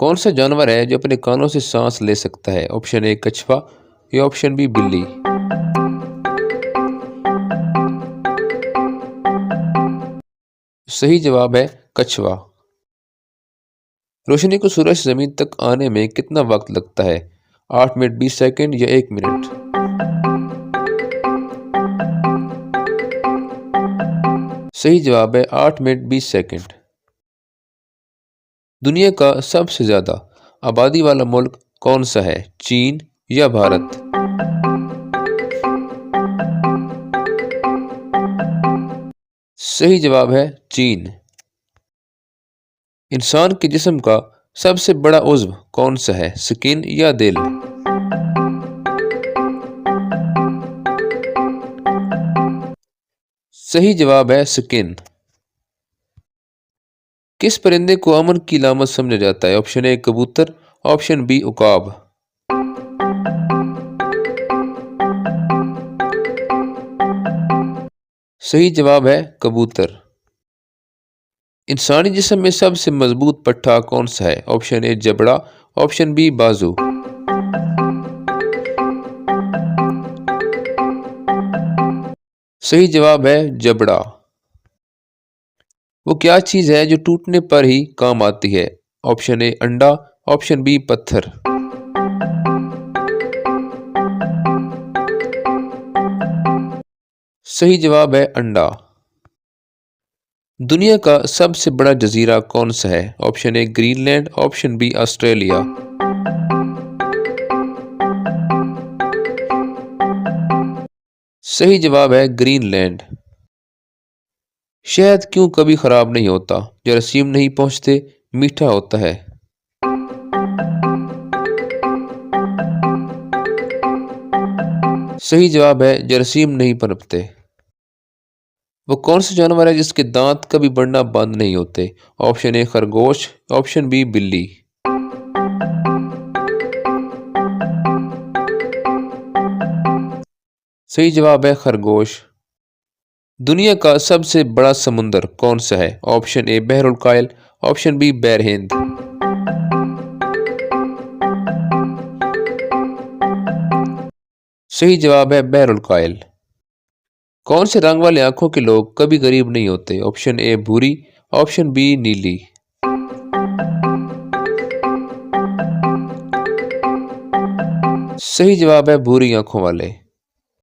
कौन सा जानवर है जो अपने कानों से सांस ले सकता है? ऑप्शन ए कछुआ या ऑप्शन बी बिल्ली। सही जवाब है कछुआ। रोशनी को सूरज से जमीन तक आने में कितना वक्त लगता है? 8 मिनट 20 सेकंड या 1 मिनट। सही जवाब है 8 मिनट 20 सेकंड। दुनिया का सबसे ज्यादा आबादी वाला मुल्क कौन सा है? चीन या भारत। सही जवाब है चीन। इंसान के जिस्म का सबसे बड़ा उज़्व कौन सा है? स्किन या दिल। सही जवाब है स्किन। किस परिंदे को अमन की लामत समझा जाता है? ऑप्शन ए कबूतर, ऑप्शन बी उकाब। सही जवाब है कबूतर। इंसानी जिस्म में सबसे मजबूत पट्टा कौन सा है? ऑप्शन ए जबड़ा, ऑप्शन बी बाजू। सही जवाब है जबड़ा। वो क्या चीज है जो टूटने पर ही काम आती है? ऑप्शन ए अंडा, ऑप्शन बी पत्थर। सही जवाब है अंडा। दुनिया का सबसे बड़ा जजीरा कौन सा है? Option A Greenland, option B Australia. सही जवाब है ग्रीनलैंड। शहद क्यों कभी खराब नहीं होता? जरासीम नहीं पहुंचते, मीठा होता है। सही जवाब है जरासीम नहीं पनपते। वो कौन सा जानवर है जिसके दांत कभी बढ़ना बंद नहीं होते? ऑप्शन ए खरगोश, ऑप्शन बी बिल्ली। सही जवाब है खरगोश। दुनिया का सबसे बड़ा समुंदर कौन सा है? ऑप्शन ए बहरुल कायल, ऑप्शन बी बैर हिंद। सही जवाब है बहरुल कायल। कौन से रंग वाले आंखों के लोग कभी गरीब नहीं होते? ऑप्शन ए भूरी, ऑप्शन बी नीली। सही जवाब है भूरी आंखों वाले।